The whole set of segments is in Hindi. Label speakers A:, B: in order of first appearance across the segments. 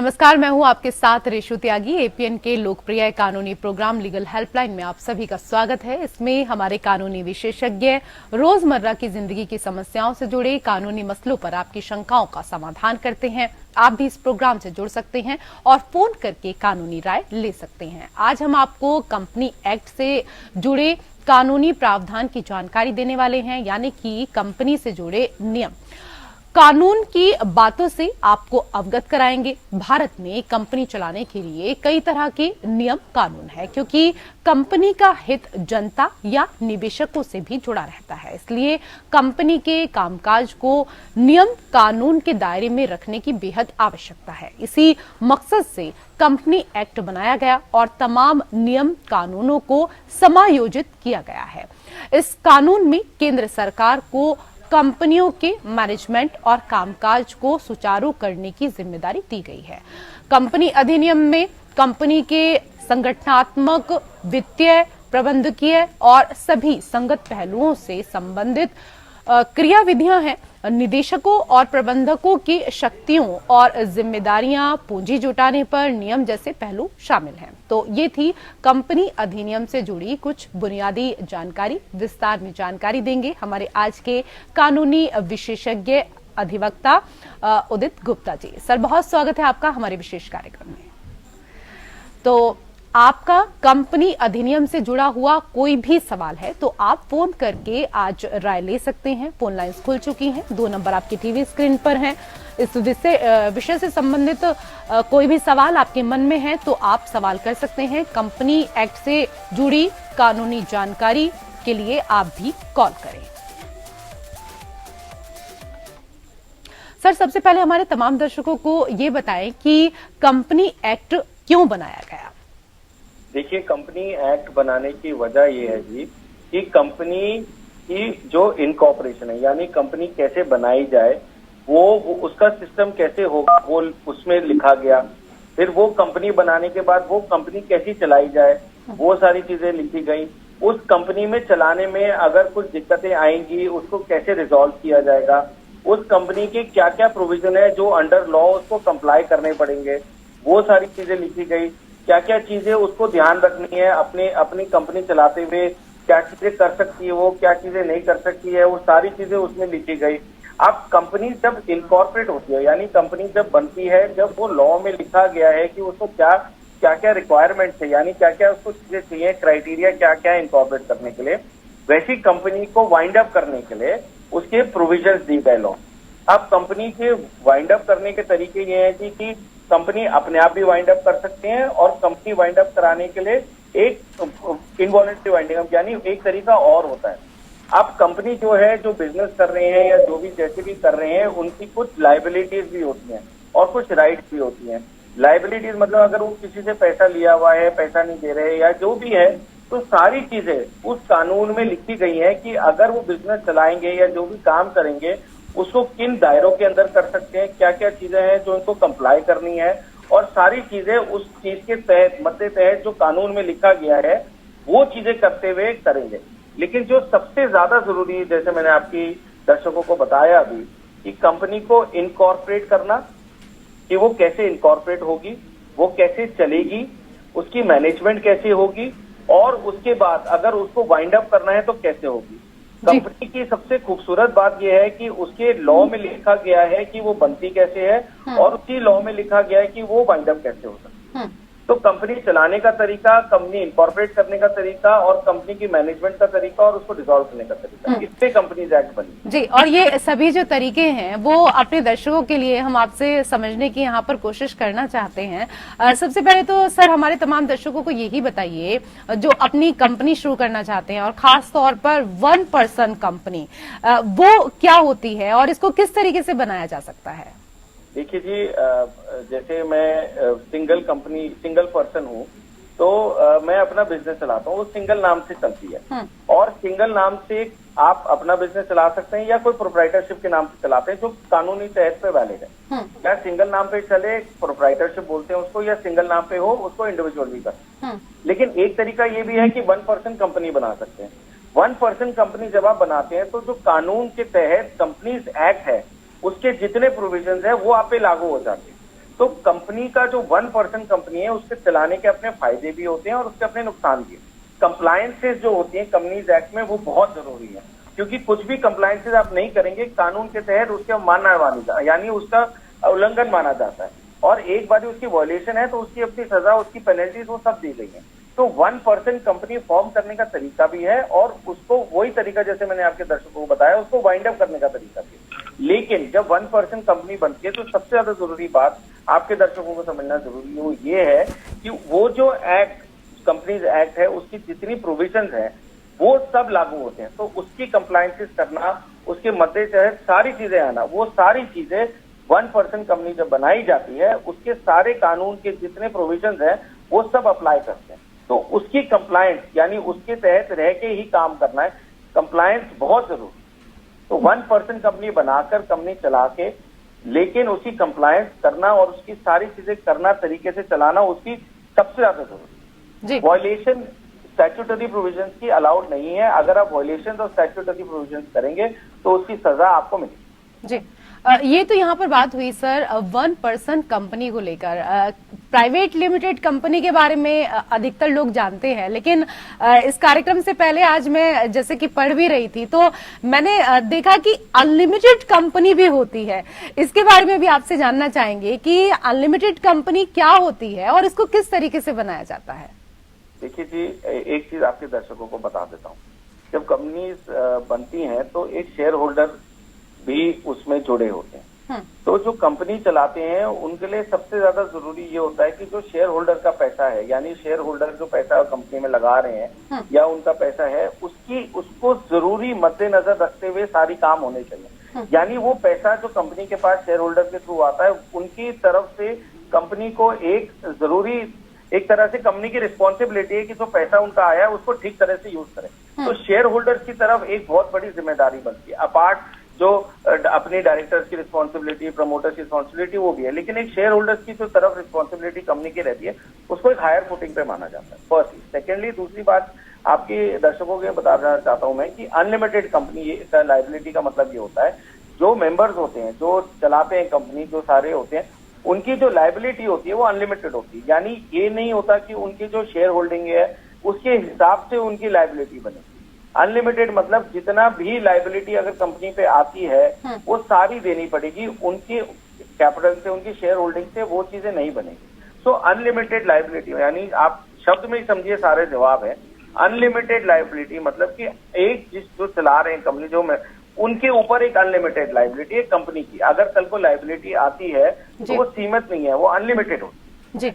A: नमस्कार, मैं हूं आपके साथ रेशु त्यागी। एपीएन के लोकप्रिय कानूनी प्रोग्राम लीगल हेल्पलाइन में आप सभी का स्वागत है। इसमें हमारे कानूनी विशेषज्ञ रोजमर्रा की जिंदगी की समस्याओं से जुड़े कानूनी मसलों पर आपकी शंकाओं का समाधान करते हैं। आप भी इस प्रोग्राम से जुड़ सकते हैं और फोन करके कानूनी राय ले सकते हैं। आज हम आपको कंपनी एक्ट से जुड़े कानूनी प्रावधान की जानकारी देने वाले हैं, यानी कि कंपनी से जुड़े नियम कानून की बातों से आपको अवगत कराएंगे। भारत में कंपनी चलाने के लिए कई तरह के नियम कानून है, क्योंकि कंपनी का हित जनता या निवेशकों से भी जुड़ा रहता है। इसलिए कंपनी के कामकाज को नियम कानून के दायरे में रखने की बेहद आवश्यकता है। इसी मकसद से कंपनी एक्ट बनाया गया और तमाम नियम कानूनों को समायोजित किया गया है। इस कानून में केंद्र सरकार को कंपनियों के मैनेजमेंट और कामकाज को सुचारू करने की जिम्मेदारी दी गई है। कंपनी अधिनियम में कंपनी के संगठनात्मक, वित्तीय, प्रबंधकीय और सभी संगत पहलुओं से संबंधित क्रियाविधियां हैं। निदेशकों और प्रबंधकों की शक्तियों और जिम्मेदारियां, पूंजी जुटाने पर नियम जैसे पहलू शामिल हैं। तो ये थी कंपनी अधिनियम से जुड़ी कुछ बुनियादी जानकारी। विस्तार में जानकारी देंगे हमारे आज के कानूनी विशेषज्ञ अधिवक्ता उदित गुप्ता जी। सर, बहुत स्वागत है आपका हमारे विशेष कार्यक्रम में। तो आपका कंपनी अधिनियम से जुड़ा हुआ कोई भी सवाल है तो आप फोन करके आज राय ले सकते हैं। फोन लाइंस खुल चुकी हैं, 2 नंबर आपकी टीवी स्क्रीन पर हैं। इस विषय से संबंधित कोई भी सवाल आपके मन में है तो आप सवाल कर सकते हैं। कंपनी एक्ट से जुड़ी कानूनी जानकारी के लिए आप भी कॉल करें। सर, सबसे पहले हमारे तमाम दर्शकों को ये बताएं कि कंपनी एक्ट क्यों बनाया गया।
B: देखिए, कंपनी एक्ट बनाने की वजह यह है जी कि कंपनी की जो इनकॉर्पोरेशन है, यानी कंपनी कैसे बनाई जाए, वो उसका सिस्टम कैसे होगा, वो उसमें लिखा गया। फिर वो कंपनी बनाने के बाद वो कंपनी कैसी चलाई जाए, वो सारी चीजें लिखी गई। उस कंपनी में चलाने में अगर कुछ दिक्कतें आएंगी, उसको कैसे रिजॉल्व किया जाएगा, उस कंपनी के क्या क्या प्रोविजन है जो अंडर लॉ उसको कंप्लाई करने पड़ेंगे, वो सारी चीजें लिखी गई। क्या क्या चीजें उसको ध्यान रखनी है अपनी कंपनी चलाते हुए, क्या चीजें कर सकती है वो, क्या चीजें नहीं कर सकती है, वो सारी चीजें उसमें लिखी गई। अब कंपनी जब इनकॉर्पोरेट होती है, यानी कंपनी जब बनती है, जब वो लॉ में लिखा गया है कि उसको क्या क्या रिक्वायरमेंट्स है, यानी क्या क्या उसको चीजें चाहिए, क्राइटेरिया क्या क्या है इनकॉर्पोरेट करने के लिए, वैसी कंपनी को वाइंड अप करने के लिए उसके प्रोविजंस दी गए लॉ। अब कंपनी के वाइंड अप करने के तरीके ये हैं कि कंपनी अपने आप भी वाइंड अप कर सकते हैं और कंपनी वाइंड अप कराने के लिए एक इनवॉलंटरी वाइंडिंग अप, यानी एक तरीका और होता है। अब कंपनी जो है, जो बिजनेस कर रहे हैं या जो भी जैसे भी कर रहे हैं, उनकी कुछ लाइबिलिटीज भी होती हैं और कुछ राइट्स भी होती हैं। लाइबिलिटीज मतलब अगर वो किसी से पैसा लिया हुआ है, पैसा नहीं दे रहे या जो भी है, तो सारी चीजें उस कानून में लिखी गई है कि अगर वो बिजनेस चलाएंगे या जो भी काम करेंगे उसको किन दायरों के अंदर कर सकते हैं, क्या क्या चीजें हैं जो उनको कंप्लाई करनी है, और सारी चीजें उस चीज के तहत मद्दे तहत जो कानून में लिखा गया है वो चीजें करते हुए करेंगे। लेकिन जो सबसे ज्यादा जरूरी है, जैसे मैंने आपकी दर्शकों को बताया अभी, कि कंपनी को इनकॉर्पोरेट करना, कि वो कैसे इनकॉर्पोरेट होगी, वो कैसे चलेगी, उसकी मैनेजमेंट कैसे होगी, और उसके बाद अगर उसको वाइंड अप करना है तो कैसे होगी। कंपनी की सबसे खूबसूरत बात यह है कि उसके लॉ में लिखा गया है कि वो बनती कैसे है और उसी लॉ में लिखा गया है कि वो वाइंड अप कैसे हो सकती है। तो कंपनी चलाने का तरीका, कंपनी इनकॉर्पोरेट करने का तरीका और कंपनी की मैनेजमेंट का तरीका और उसको डिसॉल्व करने का तरीका, इससे कंपनीज एक्ट बनी
A: जी। और ये सभी जो तरीके हैं वो अपने दर्शकों के लिए हम आपसे समझने की यहाँ पर कोशिश करना चाहते हैं। सबसे पहले तो सर, हमारे तमाम दर्शकों को यही बताइए जो अपनी कंपनी शुरू करना चाहते हैं और खास तौर पर 1 पर्सन कंपनी, वो क्या होती है और इसको किस तरीके से बनाया जा सकता है।
B: देखिए जी, जैसे मैं सिंगल पर्सन हूँ, तो मैं अपना बिजनेस चलाता हूँ, वो सिंगल नाम से चलती है। और सिंगल नाम से आप अपना बिजनेस चला सकते हैं या कोई प्रोप्राइटरशिप के नाम से चलाते हैं, जो कानूनी तहत पे वैलिड है। या सिंगल नाम पे चले, प्रोप्राइटरशिप बोलते हैं उसको, या सिंगल नाम पे हो उसको इंडिविजुअल भी कर। लेकिन एक तरीका ये भी है कि 1 पर्सन कंपनी बना सकते हैं। 1 पर्सन कंपनी जब आप बनाते हैं तो जो कानून के तहत कंपनीज एक्ट है उसके जितने प्रोविजंस है वो आप पे लागू हो जाते हैं। तो कंपनी का जो 1% कंपनी है उसके चलाने के अपने फायदे भी होते हैं और उसके अपने नुकसान भी। कंप्लायंसेस जो होती हैं कंपनीज एक्ट में वो बहुत जरूरी है, क्योंकि कुछ भी कंप्लायंसेस आप नहीं करेंगे कानून के तहत उसके मानना मानेगा, यानी उसका उल्लंघन माना जाता है, और एक बार उसकी वॉयलेशन है तो उसकी अपनी सजा, उसकी पेनल्टीज वो सब दी गई है। तो 1% कंपनी फॉर्म करने का तरीका भी है और उसको वही तरीका जैसे मैंने आपके दर्शकों को बताया उसको वाइंड अप करने का तरीका भी है। लेकिन जब 1% कंपनी बनती है तो सबसे ज्यादा जरूरी बात आपके दर्शकों को समझना जरूरी है वो ये है कि वो जो एक्ट, कंपनीज एक्ट है, उसकी जितनी प्रोविजंस है वो सब लागू होते हैं। तो उसकी कंप्लायंसेस करना, उसके मद्दे तहत सारी चीजें आना, वो सारी चीजें 1% कंपनी जब बनाई जाती है उसके सारे कानून के जितने प्रोविजंस हैं वो सब अप्लाई करते हैं। तो उसकी कंप्लायंस यानी उसके तहत रह के ही काम करना है, कंप्लायंस बहुत जरूरी। तो 1% कंपनी बनाकर कंपनी चला के लेकिन उसकी कंप्लायंस करना और उसकी सारी चीजें करना, तरीके से चलाना उसकी सबसे ज्यादा जरूरी। वॉयलेशन स्टैट्यूटरी प्रोविजंस की अलाउड नहीं है। अगर आप वॉयलेशन और स्टैट्यूटरी प्रोविजंस करेंगे तो उसकी सजा आपको मिलेगी।
A: जी, ये तो यहाँ पर बात हुई सर 1% कंपनी को लेकर। प्राइवेट लिमिटेड कंपनी के बारे में अधिकतर लोग जानते हैं, लेकिन इस कार्यक्रम से पहले आज मैं जैसे कि पढ़ भी रही थी तो मैंने देखा कि अनलिमिटेड कंपनी भी होती है। इसके बारे में भी आपसे जानना चाहेंगे कि अनलिमिटेड कंपनी क्या होती है और इसको किस तरीके से बनाया जाता है।
B: देखिए जी, एक चीज आपके दर्शकों को बता देता हूँ। जब कंपनीज बनती हैं तो एक शेयर होल्डर भी उसमें जुड़े होते हैं। तो जो कंपनी चलाते हैं उनके लिए सबसे ज्यादा जरूरी ये होता है कि जो शेयर होल्डर का पैसा है, यानी शेयर होल्डर जो पैसा कंपनी में लगा रहे हैं या उनका पैसा है, उसको जरूरी मद्देनजर रखते हुए सारी काम होने चाहिए। यानी वो पैसा जो कंपनी के पास शेयर होल्डर के थ्रू आता है उनकी तरफ से कंपनी को एक तरह से कंपनी की रिस्पॉन्सिबिलिटी है कि जो पैसा उनका आया है उसको ठीक तरह से यूज करें। तो शेयर होल्डर्स की तरफ एक बहुत बड़ी जिम्मेदारी बनती है। अपार्ट जो अपनी डायरेक्टर्स की रिस्पॉन्सिबिलिटी, प्रमोटर्स की रिस्पॉन्सिबिलिटी वो भी है, लेकिन एक शेयर होल्डर्स की जो तरफ रिस्पॉन्सिबिलिटी कंपनी की रहती है उसको एक हायर फुटिंग पे माना जाता है, फर्स्टली। सेकेंडली, दूसरी बात आपके दर्शकों को बताना चाहता हूं मैं कि अनलिमिटेड कंपनी का लायबिलिटी का मतलब ये होता है जो मेंबर्स होते हैं, जो चलाते हैं कंपनी, जो सारे होते हैं, उनकी जो लायबिलिटी होती है वो अनलिमिटेड होती है। यानी ये नहीं होता कि उनकी जो शेयर होल्डिंग है उसके हिसाब से उनकी लायबिलिटी बने। अनलिमिटेड मतलब जितना भी लायबिलिटी अगर कंपनी पे आती है वो सारी देनी पड़ेगी, उनकी कैपिटल से, उनकी शेयर होल्डिंग से वो चीजें नहीं बनेगी। सो अनलिमिटेड लायबिलिटी यानी आप शब्द में ही समझिए, सारे जवाब है। अनलिमिटेड लायबिलिटी मतलब कि एक जो चला रहे हैं कंपनी, जो मैं उनके ऊपर एक अनलिमिटेड लायबिलिटी है कंपनी की। अगर कल को लायबिलिटी आती है तो वो सीमित नहीं है, वो अनलिमिटेड होती है।
A: जी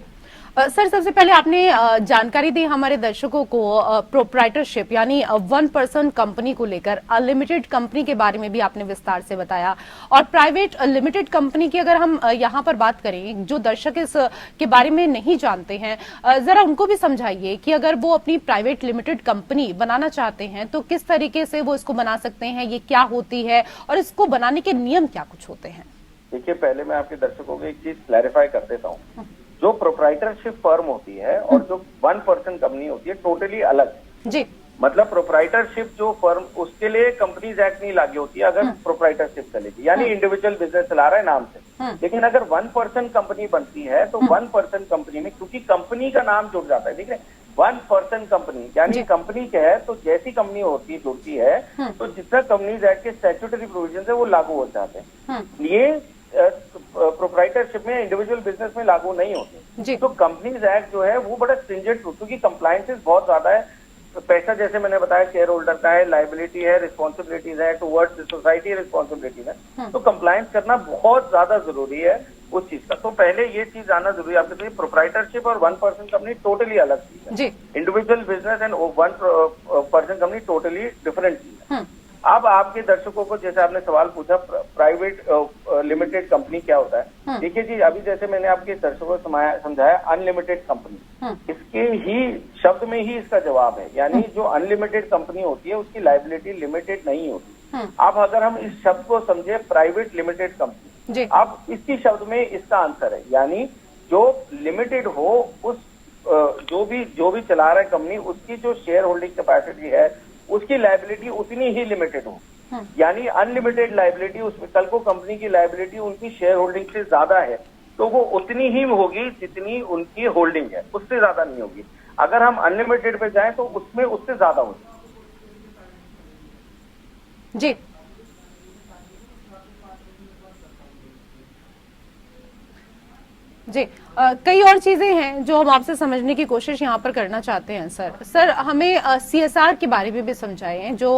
A: सर, सबसे पहले आपने जानकारी दी हमारे दर्शकों को प्रोप्राइटरशिप यानी 1% कंपनी को लेकर। अनलिमिटेड कंपनी के बारे में भी आपने विस्तार से बताया, और प्राइवेट लिमिटेड कंपनी की अगर हम यहाँ पर बात करें, जो दर्शक इस के बारे में नहीं जानते हैं, जरा उनको भी समझाइए कि अगर वो अपनी प्राइवेट लिमिटेड कंपनी बनाना चाहते हैं तो किस तरीके से वो इसको बना सकते हैं, ये क्या होती है और इसको बनाने के नियम क्या कुछ होते हैं।
B: देखिए, पहले मैं आपके दर्शकों को एक चीज क्लैरिफाई कर देता हूँ। जो प्रोप्राइटरशिप फर्म होती है और जो 1% कंपनी होती है टोटली अलग
A: जी।
B: मतलब प्रोप्राइटरशिप जो फर्म, उसके लिए कंपनीज एक्ट नहीं लागू होती है अगर प्रोप्राइटरशिप चलेगी, यानी इंडिविजुअल बिजनेस चला रहा है नाम से। लेकिन अगर 1% कंपनी बनती है तो 1% कंपनी में, क्योंकि कंपनी का नाम जुड़ जाता है, ठीक है, 1% कंपनी यानी कंपनी क्या है, तो जैसी कंपनी होती है, जुड़ती है, तो जितना कंपनीज एक्ट के स्टैट्यूटरी प्रोविजन है वो लागू हो जाते हैं। ये प्रोप्राइटरशिप में, इंडिविजुअल बिजनेस में लागू नहीं होते। तो कंपनीज एक्ट जो है वो बड़ा स्ट्रिंजेंट, क्योंकि कंप्लायंसेस बहुत ज्यादा है। तो पैसा जैसे मैंने बताया शेयर होल्डर का है, लायबिलिटी है, रिस्पॉन्सिबिलिटीज है, टुवर्ड्स सोसाइटी रिस्पॉन्सिबिलिटीज है। तो कंप्लायंस करना बहुत ज्यादा जरूरी है उस चीज का। तो पहले ये चीज आना जरूरी है आपके लिए, प्रोप्राइटरशिप और 1% कंपनी टोटली अलग चीज है। Individual business and 1% company totally different चीज है। अब आपके दर्शकों को, जैसे आपने सवाल पूछा प्राइवेट लिमिटेड कंपनी क्या होता है, देखिए जी, अभी जैसे मैंने आपके दर्शकों को समझाया अनलिमिटेड कंपनी, इसके ही शब्द में ही इसका जवाब है। यानी जो अनलिमिटेड कंपनी होती है उसकी लायबिलिटी लिमिटेड नहीं होती। अब अगर हम इस शब्द को समझे प्राइवेट लिमिटेड कंपनी, अब इसी शब्द में इसका आंसर है, यानी जो लिमिटेड हो, उस जो भी चला रहा है कंपनी, उसकी जो शेयर होल्डिंग कैपेसिटी है उसकी लायबिलिटी उतनी ही लिमिटेड हो। यानी अनलिमिटेड लायबिलिटी, उसमें कल को कंपनी की लायबिलिटी उनकी शेयर होल्डिंग से ज्यादा है तो वो उतनी ही होगी जितनी उनकी होल्डिंग है, उससे ज्यादा नहीं होगी। अगर हम अनलिमिटेड पे जाएं तो उसमें उससे ज्यादा होगी।
A: जी जी कई और चीजें हैं जो हम आपसे समझने की कोशिश यहाँ पर करना चाहते हैं सर हमें सीएसआर के बारे में भी समझाएं जो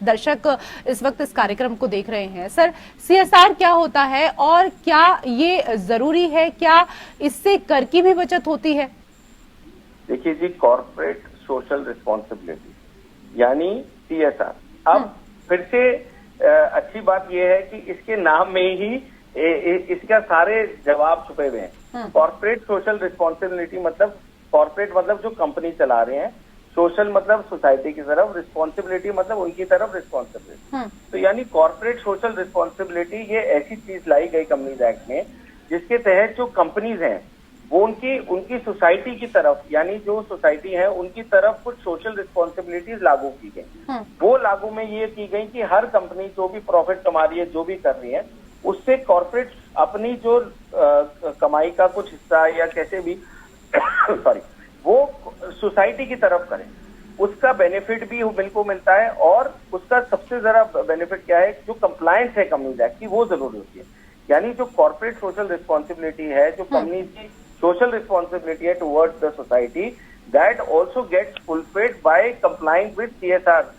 A: दर्शक इस वक्त इस कार्यक्रम को देख रहे हैं। सर सीएसआर क्या होता है और क्या ये जरूरी है, क्या इससे कर की भी बचत होती है?
B: देखिए जी, कॉर्पोरेट सोशल रिस्पॉन्सिबिलिटी यानी सीएसआर। अब फिर से अच्छी बात यह है कि इसके नाम में ही इसका सारे जवाब छुपे हुए हैं। कॉर्पोरेट सोशल रिस्पॉन्सिबिलिटी मतलब कॉर्पोरेट मतलब जो कंपनी चला रहे हैं, सोशल मतलब सोसाइटी की तरफ, रिस्पॉन्सिबिलिटी मतलब उनकी तरफ रिस्पॉन्सिबिलिटी। तो यानी कॉर्पोरेट सोशल रिस्पॉन्सिबिलिटी ये ऐसी चीज लाई गई कंपनीज एक्ट में जिसके तहत जो कंपनीज हैं वो उनकी सोसाइटी की तरफ, यानी जो सोसाइटी है उनकी तरफ कुछ सोशल रिस्पॉन्सिबिलिटीज लागू की गई। वो लागू में ये की गई कि हर कंपनी जो भी प्रॉफिट कमा रही है, जो भी कर रही है, उससे कॉर्पोरेट अपनी जो कमाई का कुछ हिस्सा या कैसे भी सॉरी वो सोसाइटी की तरफ करें, उसका बेनिफिट भी बिल्कुल मिलता है। और उसका सबसे ज्यादा बेनिफिट क्या है, जो कंप्लायंस है कंपनीज एक्ट की वो जरूरी होती है। यानी जो कॉर्पोरेट सोशल रिस्पॉन्सिबिलिटी है, जो कंपनी की सोशल रिस्पॉन्सिबिलिटी है towards the society, that also gets fulfilled by complying with CSR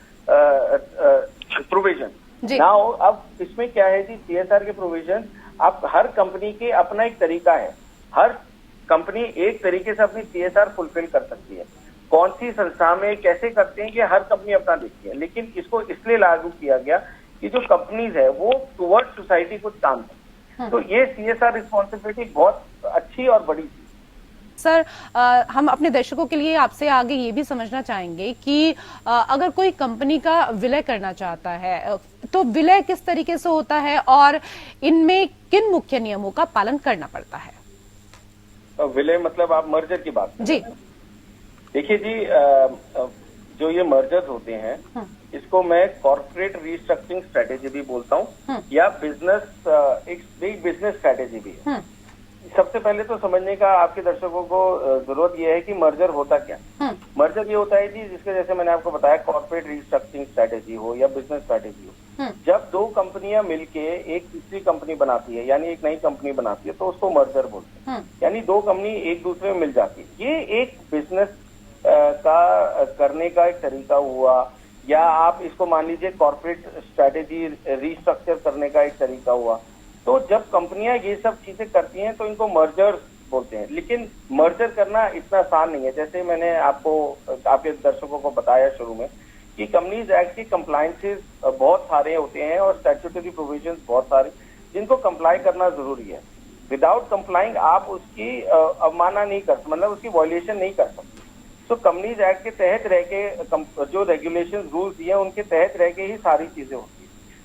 B: provision. Now अब इसमें क्या है जी, सीएसआर के प्रोविजन, अब हर कंपनी के अपना एक तरीका है। हर कंपनी एक तरीके से अपनी सीएसआर फुलफिल कर सकती है। कौन सी संस्था में कैसे करते हैं, ये हर कंपनी अपना देखती है। लेकिन इसको इसलिए लागू किया गया कि जो कंपनीज है वो टुवर्ड्स सोसाइटी कुछ काम करें। तो ये सीएसआर रिस्पॉन्सिबिलिटी बहुत अच्छी और बड़ी थी।
A: सर हम अपने दर्शकों के लिए आपसे आगे ये भी समझना चाहेंगे कि अगर कोई कंपनी का विलय करना चाहता है तो विलय किस तरीके से होता है और इनमें किन मुख्य नियमों का पालन करना पड़ता है?
B: विलय मतलब आप मर्जर की बात
A: जी।
B: देखिए जी, जो ये मर्जर्स होते हैं इसको मैं कॉर्पोरेट रीस्ट्रक्चरिंग स्ट्रेटेजी भी बोलता हूँ या बिजनेस स्ट्रेटेजी भी है। सबसे पहले तो समझने का आपके दर्शकों को जरूरत यह है कि मर्जर होता क्या। मर्जर ये होता है जी, जिसके जैसे मैंने आपको बताया कॉर्पोरेट रीस्ट्रक्चरिंग स्ट्रेटेजी हो या बिजनेस स्ट्रेटेजी हो, जब दो कंपनियां मिलके एक तीसरी कंपनी बनाती है यानी एक नई कंपनी बनाती है तो उसको मर्जर बोलते हैं। यानी दो कंपनी एक दूसरे में मिल जाती है। ये एक बिजनेस का करने का एक तरीका हुआ, या आप इसको मान लीजिए कॉर्पोरेट स्ट्रेटेजी रीस्ट्रक्चर करने का एक तरीका हुआ। तो जब कंपनियां ये सब चीजें करती हैं तो इनको मर्जर बोलते हैं। लेकिन मर्जर करना इतना आसान नहीं है। जैसे मैंने आपके दर्शकों को बताया शुरू में कि कंपनीज एक्ट की कंप्लायंसेस बहुत सारे होते हैं और स्टैट्यूटरी प्रोविजंस बहुत सारे जिनको कंप्लाई करना जरूरी है। विदाउट कंप्लाइंग आप उसकी अवमानना नहीं कर सकते, मतलब उसकी वॉयलेशन नहीं कर सकते। तो कंपनीज एक्ट के तहत रह के जो रेगुलेशन रूल्स दिए हैं उनके तहत रह के ही सारी चीजें होती हैं।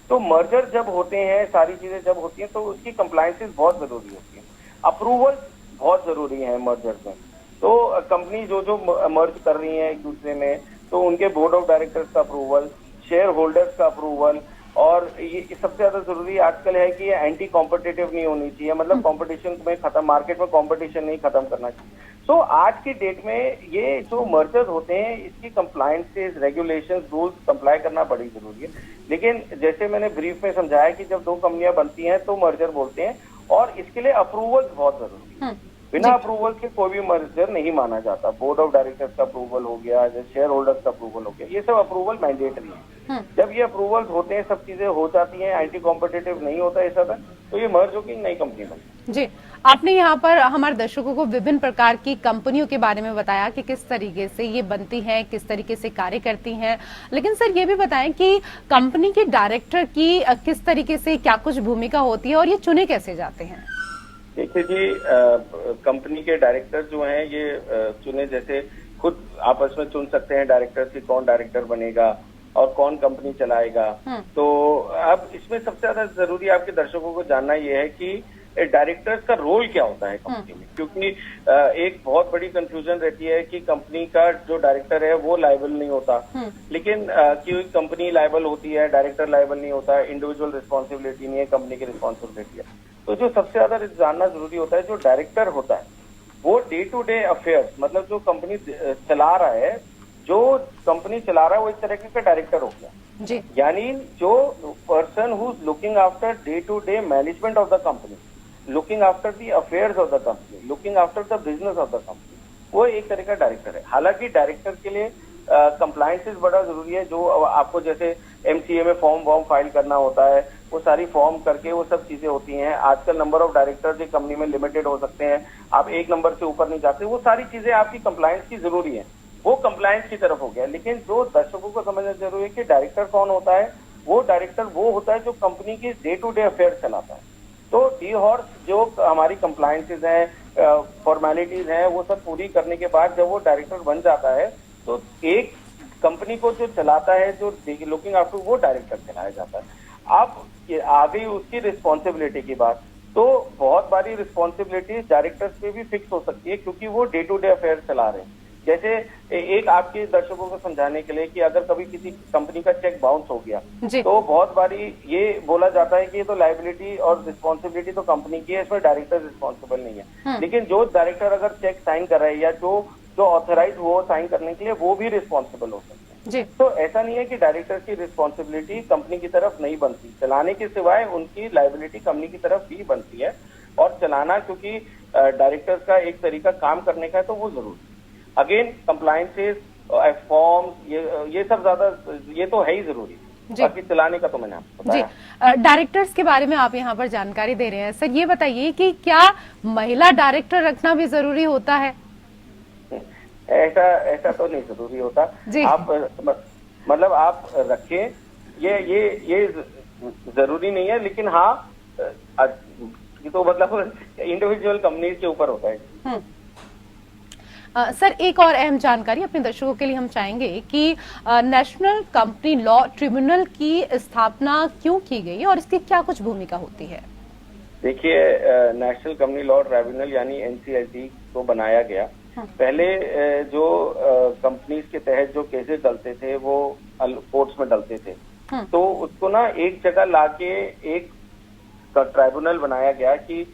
B: तो मर्जर जब होते हैं, सारी चीजें जब होती हैं तो उसकी कंप्लायंसेस बहुत जरूरी होती है। अप्रूवल बहुत जरूरी है मर्जर में। तो कंपनी जो मर्ज कर रही है एक दूसरे में, तो उनके बोर्ड ऑफ डायरेक्टर्स का अप्रूवल, शेयर होल्डर्स का अप्रूवल, और ये सबसे ज्यादा जरूरी आजकल है कि ये एंटी कॉम्पिटिटिव नहीं होनी चाहिए, मतलब कंपटीशन में खत्म, मार्केट में कंपटीशन नहीं खत्म करना चाहिए। तो आज की डेट में ये जो मर्जर्स होते हैं इसकी कंप्लायंसेस, रेगुलेशंस, रूल्स कंप्लाई करना बड़ी जरूरी है। लेकिन जैसे मैंने ब्रीफ में समझाया कि जब दो कंपनियां बनती हैं तो मर्जर बोलते हैं, और इसके लिए अप्रूवल बहुत जरूरी है। बिना अप्रूवल के कोई भी मर्जर नहीं माना जाता। बोर्ड ऑफ डायरेक्टर्स का अप्रूवल हो गया, शेयर होल्डर्स का अप्रूवल हो गया, ये सब अप्रूवल मैंडेटरी है। जब ये अप्रूवल्स होते हैं, सब चीजें हो जाती हैं, एंटी कॉम्पिटिटिव नहीं होता ऐसा था, तो ये मर्ज होकर नई कंपनी बनती।
A: जी, आपने यहाँ पर हमारे दर्शकों को विभिन्न प्रकार की कंपनियों के बारे में बताया कि किस तरीके से ये बनती हैं, किस तरीके से कार्य करती हैं। लेकिन सर ये भी बताएं कि कंपनी के डायरेक्टर की किस तरीके से क्या कुछ भूमिका होती है और ये चुने कैसे जाते हैं?
B: देखिए जी, कंपनी के डायरेक्टर जो हैं ये चुने जैसे खुद आपस में चुन सकते हैं डायरेक्टर की कौन डायरेक्टर बनेगा और कौन कंपनी चलाएगा। तो अब इसमें सबसे ज्यादा जरूरी आपके दर्शकों को जानना ये है कि डायरेक्टर्स का रोल क्या होता है कंपनी में, क्योंकि एक बहुत बड़ी कंफ्यूजन रहती है कि कंपनी का जो डायरेक्टर है वो लायबल नहीं होता, लेकिन क्यों कंपनी लायबल होती है, डायरेक्टर लायबल नहीं होता, इंडिविजुअल रिस्पॉन्सिबिलिटी नहीं है, कंपनी की रिस्पॉन्सिबिलिटी है। तो जो सबसे ज्यादा जानना जरूरी होता है, जो डायरेक्टर होता है वो डे टू डे अफेयर्स, मतलब जो कंपनी चला रहा है, जो कंपनी चला रहा है वो एक तरीके का डायरेक्टर हो गया
A: जी।
B: यानी जो person who is looking after day to day management of the company, looking after the affairs of the company, looking after the business of the company, वो एक तरह का डायरेक्टर है। हालांकि डायरेक्टर के लिए कंप्लायंसेस बड़ा जरूरी है, जो आपको जैसे एमसीए में फॉर्म वॉर्म फाइल करना होता है, वो सारी फॉर्म करके वो सब चीजें होती हैं। आजकल नंबर ऑफ डायरेक्टर्स एक कंपनी में लिमिटेड हो सकते हैं, आप एक नंबर से ऊपर नहीं जाते, वो सारी चीजें आपकी कंप्लायंस की जरूरी है, वो कंप्लायंस की तरफ हो गया। लेकिन जो दर्शकों को समझना जरूरी है कि डायरेक्टर कौन होता है, वो डायरेक्टर वो होता है जो कंपनी की डे टू डे अफेयर चलाता है। तो डी हॉर्स जो हमारी कंप्लायंसेस हैं, फॉर्मेलिटीज हैं, वो सब पूरी करने के बाद जब वो डायरेक्टर बन जाता है तो एक कंपनी को जो चलाता है, जो लुकिंग आफ्टर, वो डायरेक्टर चलाया जाता है। अब आ गई उसकी रिस्पॉन्सिबिलिटी की बात, तो बहुत बारी रिस्पॉन्सिबिलिटी डायरेक्टर्स पे भी फिक्स हो सकती है, क्योंकि वो डे टू डे अफेयर चला रहे हैं। जैसे एक आपके दर्शकों को समझाने के लिए कि अगर कभी किसी कंपनी का चेक बाउंस हो गया तो बहुत बारी ये बोला जाता है कि ये तो लायबिलिटी और रिस्पॉन्सिबिलिटी तो कंपनी की है, इसमें डायरेक्टर रिस्पॉन्सिबल नहीं है। लेकिन जो डायरेक्टर अगर चेक साइन कर रहा है या जो ऑथराइज हो साइन करने के लिए, वो भी रिस्पॉन्सिबल हो सकते हैं। तो ऐसा नहीं है कि डायरेक्टर की रिस्पॉन्सिबिलिटी कंपनी की तरफ नहीं बनती, चलाने के सिवाय उनकी लायबिलिटी कंपनी की तरफ भी बनती है। और चलाना क्योंकि डायरेक्टर का एक तरीका काम करने का है, तो वो जरूरी। अगेन कंप्लायंसेस, फॉर्म्स, ये सब ज्यादा, ये तो है ही जरूरी, बाकी चलाने का तो मैंने आपको बताया।
A: डायरेक्टर्स के बारे में आप यहाँ पर जानकारी दे रहे हैं सर, ये बताइए कि क्या महिला डायरेक्टर रखना भी जरूरी होता है?
B: ऐसा तो नहीं जरूरी होता। आप मतलब आप रखें, ये जरूरी नहीं है, लेकिन हाँ ये तो मतलब इंडिविजुअल कंपनीज के ऊपर होता है।
A: सर, एक और अहम जानकारी अपने दर्शकों के लिए हम चाहेंगे कि नेशनल कंपनी लॉ ट्रिब्यूनल की स्थापना क्यों की गई और इसकी क्या कुछ भूमिका होती है?
B: देखिए, नेशनल कंपनी लॉ ट्रिब्यूनल यानी एनसीएलटी को बनाया गया। पहले जो कंपनीज के तहत जो केसेस डलते थे वो कोर्ट्स में डलते थे, तो उसको ना एक जगह लाके एक ट्राइब्यूनल बनाया गया कि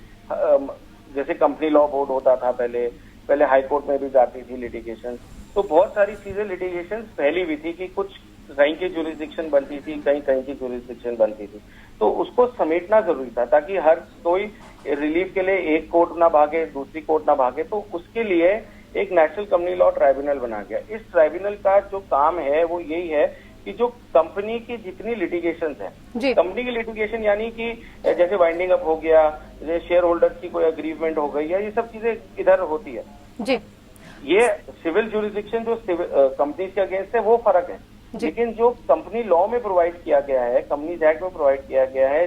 B: जैसे कंपनी लॉ बोर्ड होता था पहले हाई कोर्ट में भी जाती थी लिटिगेशन, तो बहुत सारी चीजें लिटिगेशन फैली हुई थी कि कुछ कहीं की जुरिस्डिक्शन बनती थी, कहीं की जुरिस्डिक्शन बनती थी, तो उसको समेटना जरूरी था ताकि हर कोई रिलीफ के लिए एक कोर्ट ना भागे, दूसरी कोर्ट ना भागे। तो उसके लिए एक नेशनल कंपनी लॉ ट्राइब्यूनल बना गया। इस ट्राइब्यूनल का जो काम है वो यही है कि जो कंपनी की जितनी लिटिगेशन है, कंपनी की लिटिगेशन यानी कि जैसे वाइंडिंग अप हो गया, जैसे शेयर होल्डर्स की कोई अग्रीमेंट हो गई, या ये सब चीजें इधर होती है
A: जी।
B: ये सिविल जुरिस्डिक्शन जो कंपनी के अगेंस्ट है वो फर्क है, लेकिन जो कंपनी लॉ में प्रोवाइड किया गया है, कंपनीज एक्ट में प्रोवाइड किया गया है,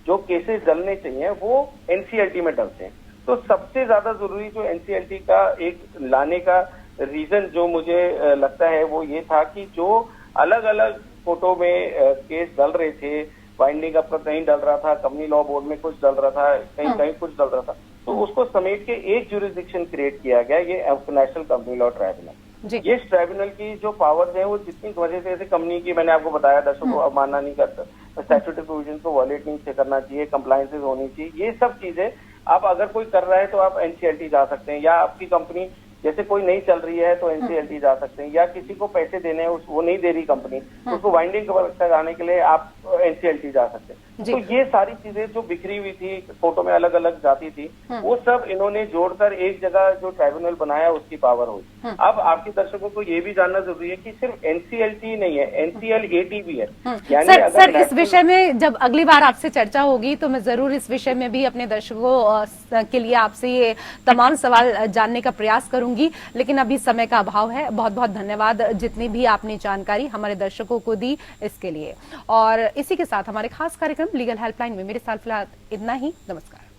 B: जो केसेस डलने चाहिए वो एनसीएलटी में डलते हैं। तो सबसे ज्यादा जरूरी जो एनसीएलटी का एक लाने का रीजन जो मुझे लगता है वो ये था कि जो अलग अलग कोर्टों में केस डल रहे थे, वाइंडिंग अप का कहीं डल रहा था, कंपनी लॉ बोर्ड में कुछ डल रहा था, कहीं कुछ डल रहा था, तो उसको समेट के एक जुरिस्डिक्शन क्रिएट किया गया, ये नेशनल कंपनी लॉ ट्राइब्यूनल। ये ट्राइब्यूनल की जो पावर्स हैं वो जितनी वजह से ऐसे कंपनी की, मैंने आपको बताया, दर्शकों को अवमानना नहीं करता, स्टैट्यूटरी प्रोविजन को वॉलेट नहीं करना चाहिए, कंप्लायंसेस होनी चाहिए, ये सब चीजें आप अगर कोई कर रहा है तो आप एनसीएलटी जा सकते हैं, या आपकी कंपनी जैसे कोई नहीं चल रही है तो एनसीएलटी जा सकते हैं, या किसी को पैसे देने हैं वो नहीं दे रही कंपनी, उसको वाइंडिंग कराने के लिए आप एनसीएलटी जा सकते हैं। तो ये सारी चीजें जो बिखरी हुई थी, कोर्टों में अलग अलग जाती थी, वो सब इन्होंने जोड़कर एक जगह जो ट्राइब्यूनल बनाया उसकी पावर हुई। अब आपके दर्शकों को ये भी जानना जरूरी है कि सिर्फ एनसीएलटी नहीं है, एनसीएलएटी भी है। यानी
A: सर इस विषय में जब अगली बार आपसे चर्चा होगी तो मैं जरूर इस विषय में भी अपने दर्शकों के लिए आपसे ये तमाम सवाल जानने का प्रयास करूंगी, लेकिन अभी समय का अभाव है। बहुत बहुत धन्यवाद जितनी भी आपने जानकारी हमारे दर्शकों को दी इसके लिए। और इसी के साथ हमारे खास कार्यक्रम लीगल हेल्पलाइन में मेरे साथ फिलहाल इतना ही। नमस्कार।